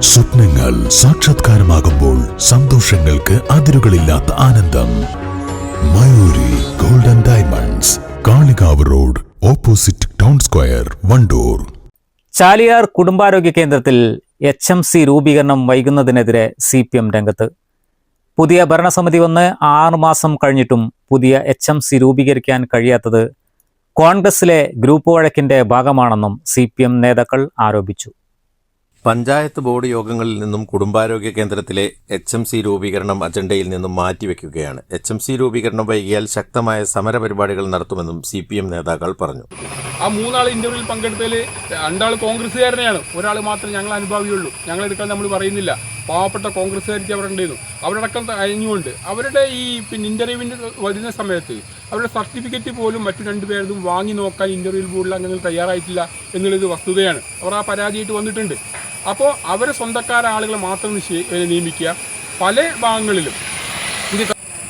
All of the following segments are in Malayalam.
സ്വപ്നങ്ങൾ സാക്ഷാത്കാരമാകുമ്പോൾ സന്തോഷങ്ങൾക്ക് അതിരുകളില്ലാത്ത ആനന്ദം. Mayuri golden diamonds, Kalikavu road, opposite town square, Wandoor. Chaliyar കുടുംബാരോഗ്യ കേന്ദ്രത്തിൽ HMC രൂപീകരണം വൈകുന്നതിനെതിരെ CPM രംഗത്ത്. പുതിയ ഭരണസമിതി വന്ന് 6 മാസം കഴിഞ്ഞിട്ടും പുതിയ HMC രൂപീകരിക്കാൻ കഴിയാത്തത് കോൺഗ്രസിലെ ഗ്രൂപ്പ് വഴക്കിന്റെ ഭാഗമാണെന്നും CPM നേതാക്കൾ ആരോപിച്ചു. പഞ്ചായത്ത് ബോർഡ് യോഗങ്ങളിൽ നിന്നും കുടുംബാരോഗ്യ കേന്ദ്രത്തിലെ HMC രൂപീകരണം അജണ്ടയിൽ നിന്നും മാറ്റിവെക്കുകയാണ്. HMC രൂപീകരണം വൈകിയാൽ ശക്തമായ സമരപരിപാടികൾ നടത്തുമെന്നും CPM നേതാക്കൾ പറഞ്ഞു. ആ 3 ആൾ ഇന്റർവ്യൂവിൽ പങ്കെടുത്തതിൽ 2 ആൾ കോൺഗ്രസ്സുകാരനെയാണ്, ഒരാൾ മാത്രം ഞങ്ങൾ അനുഭാവിയുള്ളൂ. ഞങ്ങൾ എടുക്കാൻ നമ്മൾ പറയുന്നില്ല. പാവപ്പെട്ട കോൺഗ്രസ്സുകാർക്ക് അവിടെ ഉണ്ടായിരുന്നു. അവരടക്കം കഴിഞ്ഞുകൊണ്ട് അവരുടെ ഈ ഇന്റർവ്യൂവിൻ്റെ വരുന്ന സമയത്ത് അവരുടെ സർട്ടിഫിക്കറ്റ് പോലും മറ്റു 2 പേരും വാങ്ങി നോക്കാൻ ഇന്റർവ്യൂവിൽ ബോർഡിൽ അംഗങ്ങൾ തയ്യാറായിട്ടില്ല എന്നുള്ളത് വസ്തുതയാണ്. അവർ ആ പരാതിയായിട്ട് വന്നിട്ടുണ്ട്. അപ്പോൾ അവരെ സ്വന്തക്കാരാളുകളെ മാത്രം നിയമിക്കുക. പല ഭാഗങ്ങളിലും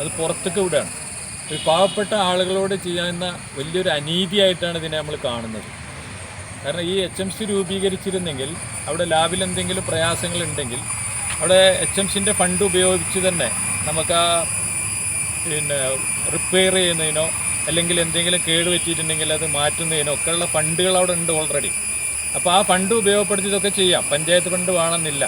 അത് പുറത്തേക്ക് വിടുകയാണ്. ഒരു പാവപ്പെട്ട ആളുകളോട് ചെയ്യുന്ന വലിയൊരു അനീതിയായിട്ടാണ് ഇതിനെ നമ്മൾ കാണുന്നത്. കാരണം ഈ HMC രൂപീകരിച്ചിരുന്നെങ്കിൽ അവിടെ ലാബിൽ എന്തെങ്കിലും പ്രയാസങ്ങളുണ്ടെങ്കിൽ അവിടെ HMCൻ്റെ ഫണ്ട് ഉപയോഗിച്ച് തന്നെ നമുക്ക് ആ റിപ്പയർ ചെയ്യുന്നതിനോ അല്ലെങ്കിൽ എന്തെങ്കിലും കേട് പറ്റിയിട്ടുണ്ടെങ്കിൽ അത് മാറ്റുന്നതിനോ ഒക്കെയുള്ള ഫണ്ടുകൾ അവിടെ ഉണ്ട് ഓൾറെഡി. അപ്പോൾ ആ ഫണ്ട് ഉപയോഗപ്പെടുത്തി ഇതൊക്കെ ചെയ്യാം. പഞ്ചായത്ത് ഫണ്ട് വേണമെന്നില്ല.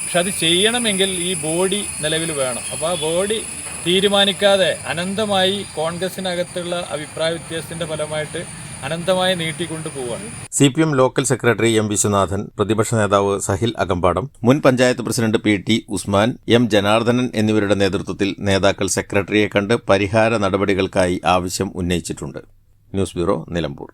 പക്ഷെ അത് ചെയ്യണമെങ്കിൽ ഈ ബോഡി നിലവിൽ വേണം. അപ്പോൾ ആ ബോഡി തീരുമാനിക്കാതെ അനന്തമായി കോൺഗ്രസിനകത്തുള്ള അഭിപ്രായ വ്യത്യാസത്തിൻ്റെ ഫലമായിട്ട് അനന്തമായി നീട്ടിക്കൊണ്ടു പോവുകയാണ്. CPM local secretary M. Viswanathan, പ്രതിപക്ഷ നേതാവ് സഹിൽ അകമ്പാടം, മുൻ panchayat president PT Usman, M. Janardhanan എന്നിവരുടെ നേതൃത്വത്തിൽ നേതാക്കൾ സെക്രട്ടറിയെ കണ്ട് പരിഹാര നടപടികൾക്കായി ആവശ്യം ഉന്നയിച്ചിട്ടുണ്ട്. News bureau, Nilambur.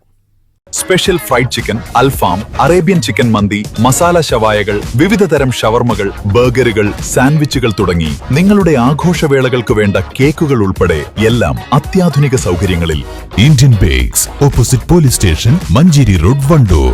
Special fried chicken, അൽഫാം, അറേബ്യൻ ചിക്കൻ മന്തി, മസാല ഷവായകൾ, വിവിധ തരം ഷവർമകൾ, ബർഗറുകൾ, സാൻഡ്വിച്ചുകൾ തുടങ്ങി നിങ്ങളുടെ ആഘോഷവേളകൾക്ക് വേണ്ട കേക്കുകൾ ഉൾപ്പെടെ എല്ലാം അത്യാധുനിക സൗകര്യങ്ങളിൽ. Indian bakes, opposite police station, Manjeri road, Wandoor.